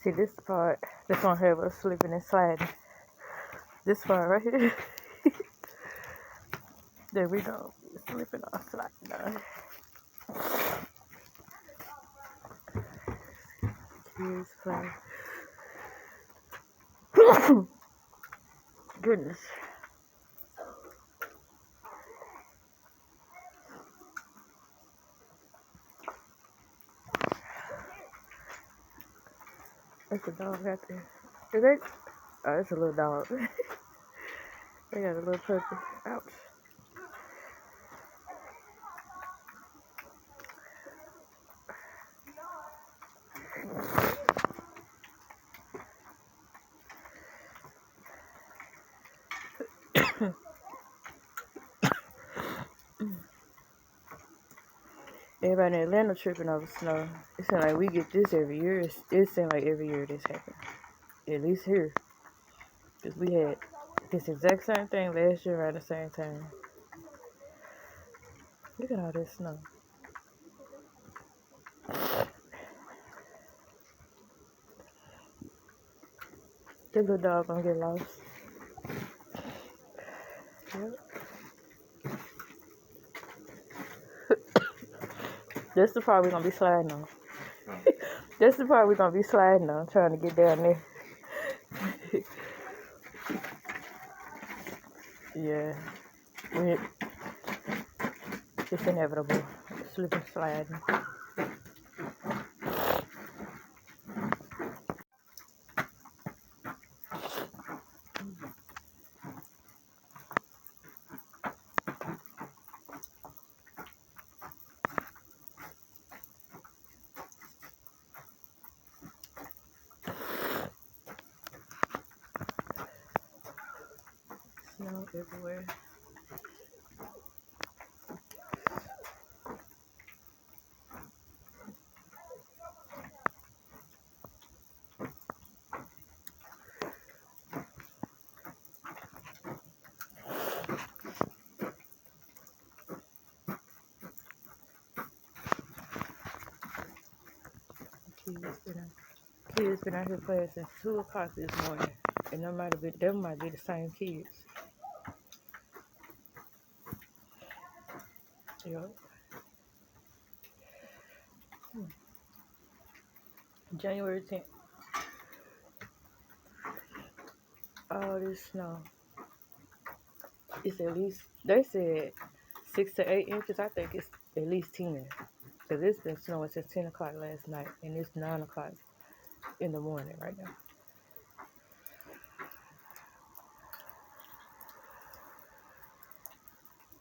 See this part, this one here was slipping and sliding. This part right here. There we go. Slipping or sliding down. Kids play. Goodness. That's a dog right there. Is that? Oh, it's a little dog. They got a little puppy. Ouch. Everybody in Atlanta tripping over snow. It seems like we get this every year. It seems like every year this happens. At least here. Because we had this exact same thing last year around the same time. Look at all this snow. The little dog gonna get lost. Yep. That's the part we're gonna be sliding on. That's the part we're gonna be sliding on, trying to get down there. Yeah. It's inevitable. Slipping, sliding. Snow everywhere. Kids been out here playing since 2 o'clock this morning. And them might be the same kids. Yep. January 10th. All this snow. It's at least, they said 6 to 8 inches. I think it's at least 10. Because it's been snowing since 10 o'clock last night. And it's 9 o'clock in the morning right now.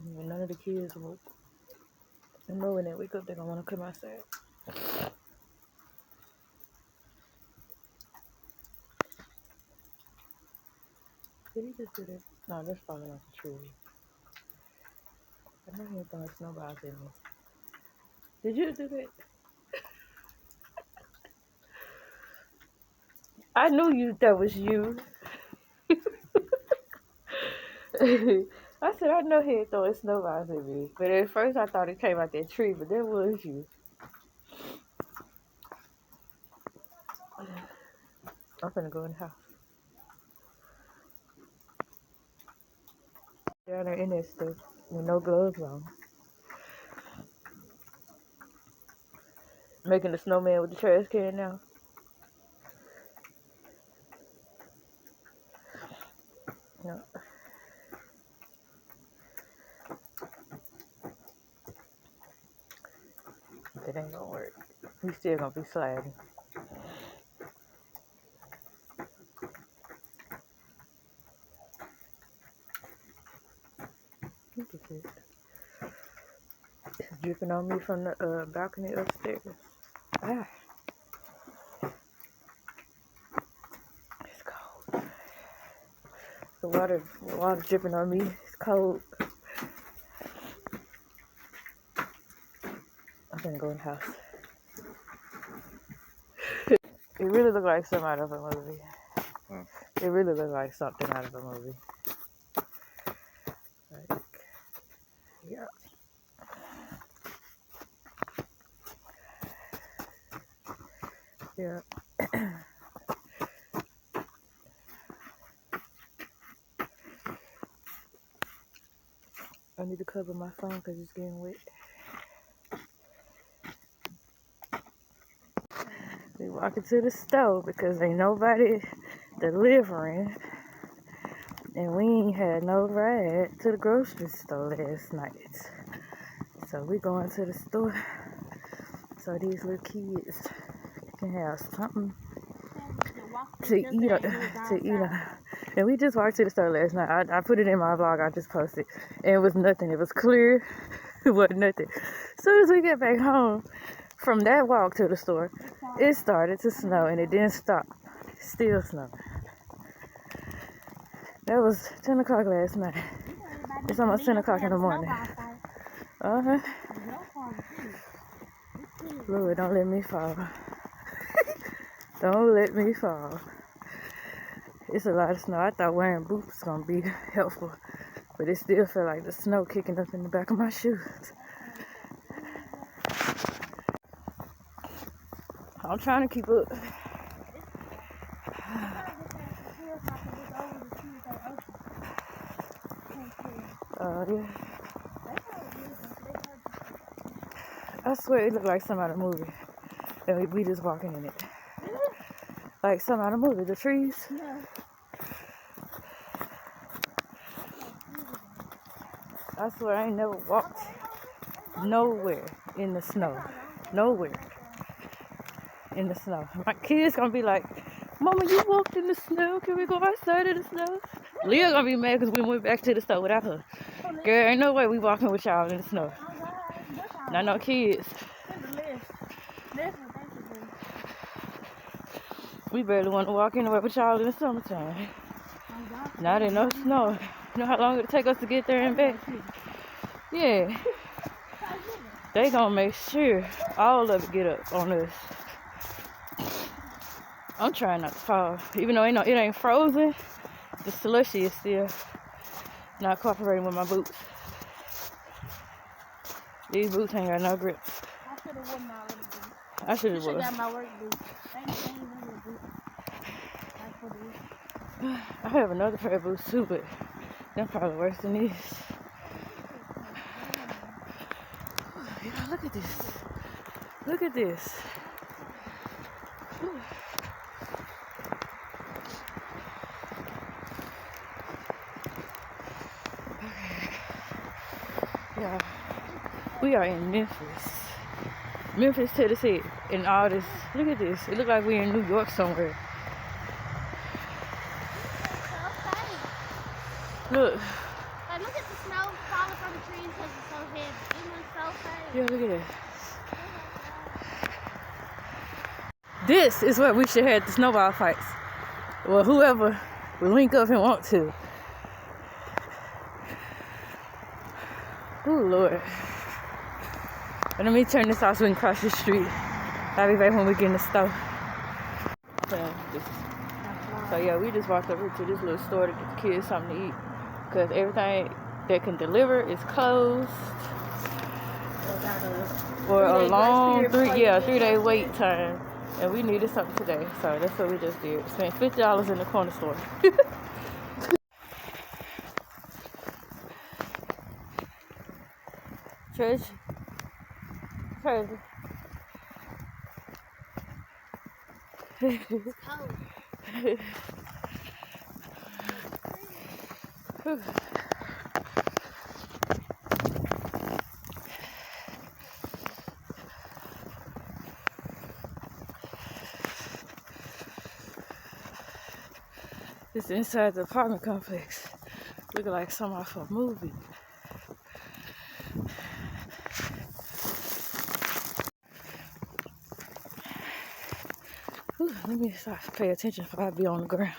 And none of the kids woke. And knowing they wake up, they're going to want to come outside. Did he just do that? No, that's falling off the tree. I know he ain't throwing snowballs at me. Did you do that? I knew that was you. I said, I know he ain't throwing snowballs at me. But at first I thought it came out that tree, but that was you. I'm finna go in the house. Down there in that stuff with no gloves on. Making the snowman with the trash can now. No. It ain't gonna work. We still gonna be sliding. Look at this. It's dripping on me from the balcony upstairs. Ah. It's cold. The water dripping on me. It's cold. I'm gonna go in the house. It really looked like something out of a movie. It really looked like something out of a movie. Like, yeah. Yeah. need to cover my phone because it's getting wet. We walking to the store because ain't nobody delivering. And we ain't had no ride to the grocery store last night. So we going to the store so these little kids can have something to eat. And we just walked to the store last night. I put it in my vlog I just posted. And it was nothing. It was clear. It wasn't nothing. As soon as we get back home from that walk to the store, it started to snow and it didn't stop. Still snowing. That was 10 o'clock last night. It's almost 10 o'clock in the morning. Uh-huh. Lord, don't let me fall. Don't let me fall. It's a lot of snow. I thought wearing boots was going to be helpful. But it still felt like the snow kicking up in the back of my shoes. I'm trying to keep up. Yeah. I swear it looked like some other movie. And we just walking in it. Like some other movie. The trees. Yeah. I swear I ain't never walked nowhere in the snow. Nowhere in the snow. My kids gonna be like, Mama, you walked in the snow. Can we go outside in the snow? Leah gonna be mad because we went back to the store without her. Girl, ain't no way we walking with y'all in the snow. Not no kids. We barely want to walk anywhere with y'all in the summertime. Not in no snow. You know how long it'll take us to get there and back? Yeah. They gonna make sure all of it get up on us. I'm trying not to fall. Even though it ain't frozen, the slushy is still not cooperating with my boots. These boots ain't got no grip. I should have worn my other boots. I should have got my work boots. I have another pair of boots too, but they're probably worse than these. Yeah, look at this. Look at this. Yeah, we are in Memphis, Tennessee, and all this. Look at this. It looks like we're in New York somewhere. Look. Like, look at the snow falling from the trees because it's so heavy. It looks so fast. Yeah, look at that. This is what we should have the snowball fights. Well, whoever will link up and want to. Oh, Lord. But let me turn this off so we can cross the street. I'll be back when we get in the store. So, yeah, we just walked over to this little store to get the kids something to eat. Because everything that can deliver is closed. Or a long 3-day wait time. And we needed something today. So, that's what we just did. Spent $50 in the corner store. Treasure. It's cold. It's inside the apartment complex. Looking like something off a movie. Let me start pay attention if I be on the ground.